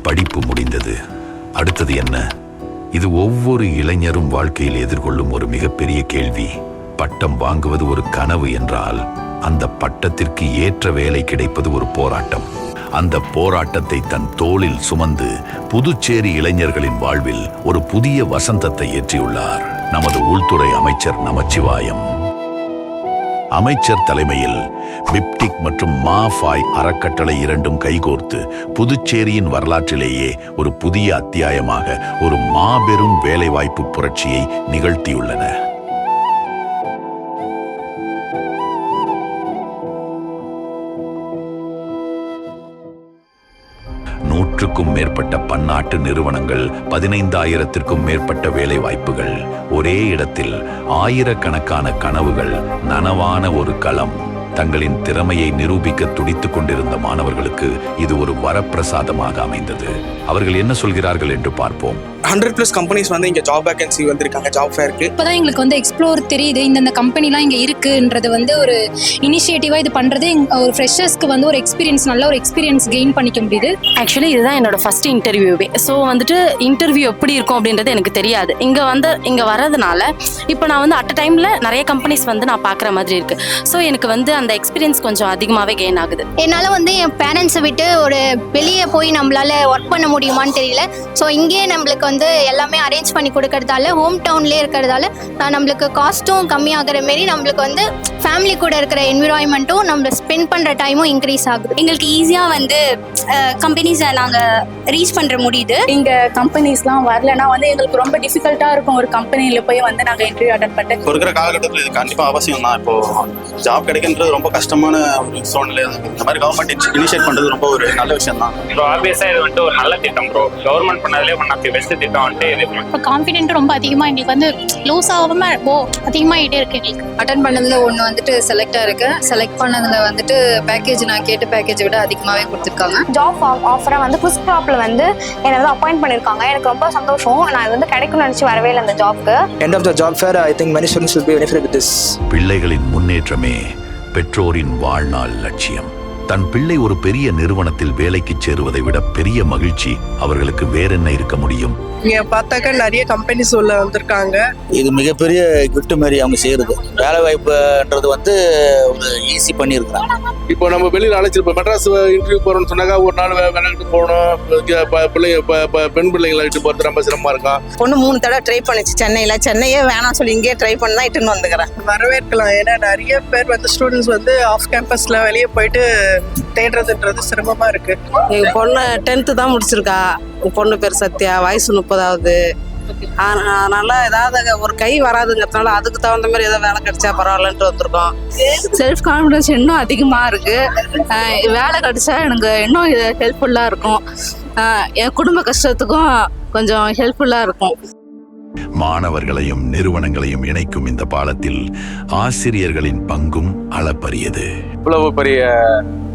படிப்பு முடிந்தது. அடுத்தது என்ன? இது ஒவ்வொரு இளைஞரும் வாழ்க்கையில் எதிர்கொள்ளும் ஒரு மிகப்பெரிய கேள்வி. பட்டம் வாங்குவது ஒரு கனவு என்றால், அந்த பட்டத்திற்கு ஏற்ற வேலை கிடைப்பது ஒரு போராட்டம். அந்த போராட்டத்தை தன் தோளில் சுமந்து புதுச்சேரி இளைஞர்களின் வாழ்வில் ஒரு புதிய வசந்தத்தை ஏற்றியுள்ளார் நமது உள்துறை அமைச்சர் நமச்சிவாயம். அமைச்சர் தலைமையில் பிப்டிக் மற்றும் மாஃபாய் அறக்கட்டளை இரண்டும் கைகோர்த்து புதுச்சேரியின் வரலாற்றிலேயே ஒரு புதிய அத்தியாயமாக ஒரு மாபெரும் வேலைவாய்ப்பு புரட்சியை நிகழ்த்தியுள்ளன. நூற்றுக்கும் மேற்பட்ட பன்னாட்டு நிறுவனங்கள், 15,000த்திற்கும் மேற்பட்ட வேலை வாய்ப்புகள், ஒரே இடத்தில் ஆயிரக்கணக்கான கனவுகள், நனவான ஒரு களம். தங்களின் திறமையை நிரூபிக்க துடித்துக் கொண்டிருந்த மாணவர்களுக்கு இது ஒரு வரப்பிரசாதமாக அமைந்தது. அவர்கள் என்ன சொல்கிறார்கள் என்று பார்ப்போம். 100+ கம்பெனிஸ் வந்து இங்கே ஜாப் வேகன்சி வந்திருக்காங்க ஜாப் ஃபேருக்கு. இப்போதான் எங்களுக்கு வந்து எக்ஸ்ப்ளோர் தெரியுது, இந்த கம்பெனிலாம் இங்கே இருக்குன்றது வந்து ஒரு இனிஷியேட்டிவாக இது பண்ணுறது ஒரு ஃப்ரெஷர்ஸ்க்கு வந்து ஒரு எக்ஸ்பீரியன்ஸ், நல்ல ஒரு எக்ஸ்பீரியன்ஸ் கெயின் பண்ணிக்க முடியுது. ஆக்சுவலி இதுதான் என்னோட ஃபர்ஸ்ட் இன்டர்வியூவே. ஸோ வந்துட்டு இன்டர்வியூ எப்படி இருக்கும் அப்படின்றது எனக்கு தெரியாது. இங்கே வர்றதுனால இப்போ நான் வந்து அட் அ டைமில் நிறைய கம்பெனிஸ் வந்து நான் பார்க்குற மாதிரி இருக்குது. ஸோ எனக்கு வந்து அந்த எக்ஸ்பீரியன்ஸ் கொஞ்சம் அதிகமாகவே கெயின் ஆகுது. என்னால் வந்து என் பேரண்ட்ஸை விட்டு ஒரு வெளியே போய் நம்மளால ஒர்க் பண்ண முடியுமான்னு தெரியல. ஸோ இங்கேயே நம்மளுக்கு வந்து எல்லாமே அரேஞ்ச் பண்ணி கொடுக்கறதால, ஹோம் டவுன்லேயே இருக்கிறதால நம்மளுக்கு காஸ்ட்டும் கம்மியாகிற மாரி நம்மளுக்கு வந்து ஃபேமிலி கூட இருக்கிற என்விரான்மெண்ட்டும் நம்ம ஸ்பெண்ட் பண்ணுற டைமும் இன்க்ரீஸ் ஆகுது. எங்களுக்கு ஈஸியாக வந்து கம்பெனிஸை நாங்கள் ரீச் பண்ணுற முடியுது. இங்கே கம்பெனிஸ்லாம் வரலன்னா வந்து எங்களுக்கு ரொம்ப டிஃபிகல்ட்டாக இருக்கும். ஒரு கம்பெனியில் போய் வந்து நாங்கள் இன்டர்வியூ அட்டெண்ட் பண்ணிட்டு இப்போ இருக்கிற காலகட்டத்தில் இது கண்டிப்பாக அவசியம் தான். இப்போ ஜாப் கிடைக்கின்றது ரொம்ப கஷ்டமான ஒரு சூழ்நிலை. இந்த மாதிரி கவர்மெண்ட் இனிஷியேட் பண்ணுறது ரொம்ப ஒரு நல்ல விஷயம் தான். ப்ரோ ஆப்வியஸாக இது வந்துட்டு ஒரு நல்ல திட்டம் ப்ரோ. கவர்மெண்ட் பண்ணதுலேயே ஒன் ஆஃப் தி பெஸ்ட் திட்டம் வந்துட்டு இது. இப்போ கான்ஃபிடென்ட் ரொம்ப அதிகமாக எங்களுக்கு வந்து லூஸ் ஆகாமல் அதிகமாகிட்டே இருக்கு. எங்களுக்கு அட்டன் பண்ணதில் ஒன்று வந்துட்டு செலக்டாக இருக்கு. செலக்ட் பண்ணதில் வந்துட்டு பேக்கேஜ் நான் கேட்ட பேக்கேஜை விட அதிகமாகவே கொடுத்துருக்காங்க. ஜாப் ஆஃபரை வந்து ஃபர்ஸ்ட் ஸ்டாப்பில் வந்து என்னை வந்து அப்பாயிண்ட் பண்ணியிருக்காங்க. எனக்கு ரொம்ப சந்தோஷம். நான் இது வந்து கிடைக்கும்னு நினச்சி வரவே இல்லை இந்த ஜாப்க்கு. End of the job fair I think many students will be benefited with this. பிள்ளைகளின் முன்னேற்றமே பெற்றோரின் வாழ்நாள் லட்சியம். தன் பிள்ளை ஒரு பெரிய நிறுவனத்தில் வேலைக்கு சேருவதை விட பெரிய மகிழ்ச்சி அவர்களுக்கு வேறென்ன இருக்க முடியும்? இங்கே பார்த்தாக்கா நிறைய கம்பெனிஸ் உள்ள வந்திருக்காங்க. இது மிகப்பெரிய கிஃப்ட் மாதிரி அவங்க செய்யறது. வேலை வாய்ப்புன்றது வந்து ஒரு ஈஸி பண்ணியிருக்கிறாங்க. இப்போ நம்ம வெளியில் அழைச்சிருப்போம், மெட்ராஸ் இன்டர்வியூ போகிறோம்னு சொன்னாக்கா ஒரு நாள் வேலைக்கு போகணும். பெண் பிள்ளைங்களை இட்டு போகிறது ரொம்ப சிரமமாக இருக்கும். பொண்ணு 3 தடவை ட்ரை பண்ணிச்சு சென்னையே வேணாம் சொல்லி இங்கே ட்ரை பண்ணா இட்டுன்னு வந்துக்கிறேன். வரவேற்கலாம். ஏன்னா நிறைய பேர் வந்து ஸ்டூடெண்ட்ஸ் வந்து ஆஃப் கேம்பஸில் வெளியே போயிட்டு தேடுறதுன்றது சிரமமாக இருக்கு. எங்கள் பொண்ணு 10th தான் முடிச்சிருக்கா. பொண்ணு பேர் சத்யா, வயசு 30ஆகுது. அதனால ஏதாவது ஒரு கை வராதுங்கிறதுனால அதுக்கு தகுந்த மாதிரி ஏதாவது வேலை கிடைச்சா பரவாயில்லன்ட்டு வந்திருக்கோம். செல்ஃப் கான்ஃபிடன்ஸ் இன்னும் அதிகமாக இருக்குது. வேலை கிடைச்சா எனக்கு இன்னும் ஹெல்ப்ஃபுல்லாக இருக்கும். என் குடும்ப கஷ்டத்துக்கும் கொஞ்சம் ஹெல்ப்ஃபுல்லாக இருக்கும். மாணவர்களையும் நிறுவனங்களையும் இணைக்கும் இந்த பாலத்தில் ஆசிரியர்களின் பங்கும் அளப்பரியது. இவ்வளவு பெரிய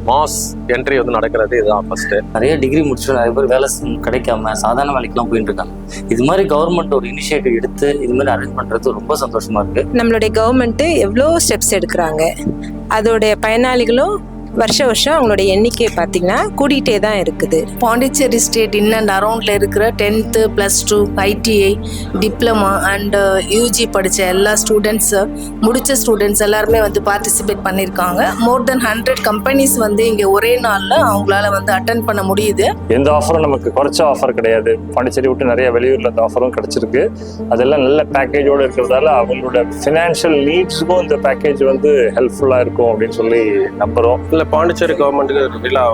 மாஸ் என்ட்ரி வந்து நடக்கிறது இதுதான் ஃபர்ஸ்ட். நிறைய டிகிரி முடிச்சுட்டு நிறைய பேர் வேலை கிடைக்காம சாதாரண வேலைக்கெல்லாம் போயிட்டு இருக்காங்க. இது மாதிரி கவர்மெண்ட் ஒரு இனிஷியேட்டிவ் எடுத்து இது மாதிரி அரேஞ்ச் பண்றது ரொம்ப சந்தோஷமா இருக்கு. நம்மளுடைய கவர்மெண்ட் எவ்வளோ ஸ்டெப்ஸ் எடுக்கிறாங்க. அதோடைய பயனாளிகளும் வருஷம் அவங்களுடைய எண்ணிக்கை பார்த்தீங்கன்னா கூடிட்டே தான் இருக்குது. பாண்டிச்சேரி ஸ்டேட் இன் அண்ட் அரௌண்டில் இருக்கிற 10th +2 ITI diploma and UG படித்த எல்லா ஸ்டூடெண்ட்ஸ், முடித்த ஸ்டூடெண்ட்ஸ் எல்லாருமே வந்து பார்ட்டிசிபேட் பண்ணியிருக்காங்க. மோர் தென் 100 கம்பெனிஸ் வந்து இங்கே ஒரே நாளில் அவங்களால வந்து அட்டன் பண்ண முடியுது. எந்த ஆஃபரும் நமக்கு குறைச்ச ஆஃபர் கிடையாது. பாண்டிச்சேரி விட்டு நிறைய வெளியூரில் இந்த ஆஃபரும் கிடைச்சிருக்கு. அதெல்லாம் நல்ல பேக்கேஜோடு இருக்கிறதால அவங்களோட ஃபினான்ஷியல் நீட்ஸுக்கும் இந்த பேக்கேஜ் வந்து ஹெல்ப்ஃபுல்லாக இருக்கும் அப்படின்னு சொல்லி நம்புகிறோம். பாண்டிச்சேரி கவர்மெண்ட்டுக்கு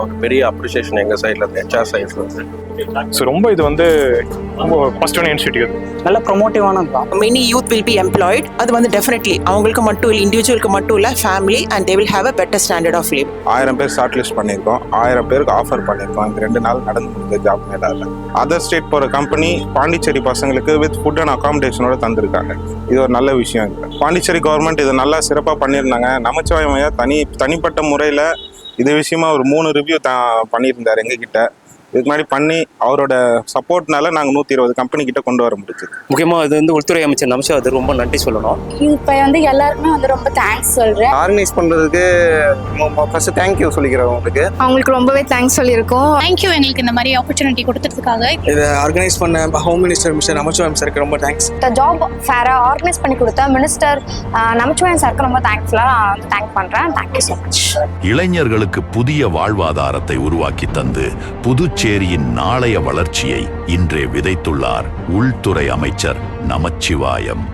ஒரு பெரிய அப்ரிசியேஷன் எங்கள் சைடில் இருந்து, HR சைட்ல இருந்து. ஸோ ரொம்ப இது வந்து ரொம்ப பாசிட்டிவான இனிஷியேட்டிவ். நல்ல ப்ரொமோட்டிவானது தான். Many youth will be employed. அது வந்து டெஃபினெட்லி அவங்களுக்கு மட்டும் இல்லை, இண்டிவிஜுவலுக்கு மட்டும் இல்லை, family and they will have a better standard of live. 1000 பேர் ஷார்ட் லிஸ்ட் பண்ணியிருக்கோம். 1000 பேருக்கு ஆஃபர் பண்ணியிருக்கோம். இந்த 2 நாள் நடந்து முடிஞ்ச ஜாப் மேலால அதர் ஸ்டேட் போகிற கம்பெனி பாண்டிச்சேரி பசங்களுக்கு வித் ஃபுட் அண்ட் அகாமடேஷனோட தந்திருக்காங்க. இது ஒரு நல்ல விஷயம். பாண்டிச்சேரி கவர்மெண்ட் இதை நல்லா சிறப்பாக பண்ணியிருந்தாங்க. நமச்சிவாயம் தனிப்பட்ட முறையில் இது விஷயமா ஒரு 3 ரிவ்யூ பண்ணியிருந்தார் எங்ககிட்ட. இதுக்கு முன்னாடி பண்ணி அவரோட சப்போர்ட்னால நாங்கள் 120 கம்பெனி கிட்ட கொண்டு வர முடிஞ்சது. முக்கியமாக இது வந்து உள்துறை அமைச்சர் நமச்சிவாயத்துக்கு ரொம்ப நன்றி சொல்லணும். இப்போ வந்து எல்லாருக்குமே வந்து ரொம்ப தேங்க்ஸ் சொல்கிறேன். ஆர்கனைஸ் பண்ணுறதுக்கு ஃபர்ஸ்ட் தேங்க்யூ சொல்லிக்கிறேன் உங்களுக்கு. அவங்களுக்கு ரொம்பவே தேங்க்ஸ் சொல்லியிருக்கோம். தேங்க்யூ எங்களுக்கு இந்த மாதிரி ஆப்பர்ச்சுனிட்டி கொடுத்ததுக்காக. இதை ஆர்கனைஸ் பண்ண ஹோம் மினிஸ்டர் மிஸ்டர் நமச்சிவாயம் சாருக்கு ரொம்ப தேங்க்ஸ். இந்த ஜாப் ஃபேரை ஆர்கனைஸ் பண்ணி கொடுத்த மினிஸ்டர் நமச்சிவாயம் சாருக்கு ரொம்ப தேங்க்ஃபுல்லாக நான் வந்து தேங்க் பண்ணுறேன். Thank you so much. இளைஞர்களுக்கு புதிய வாழ்வாதாரத்தை உருவாக்கி தந்து புதுச்சேரியின் நாளைய வளர்ச்சியை இன்றே விதைத்துள்ளார் உள்துறை அமைச்சர் நமச்சிவாயம்.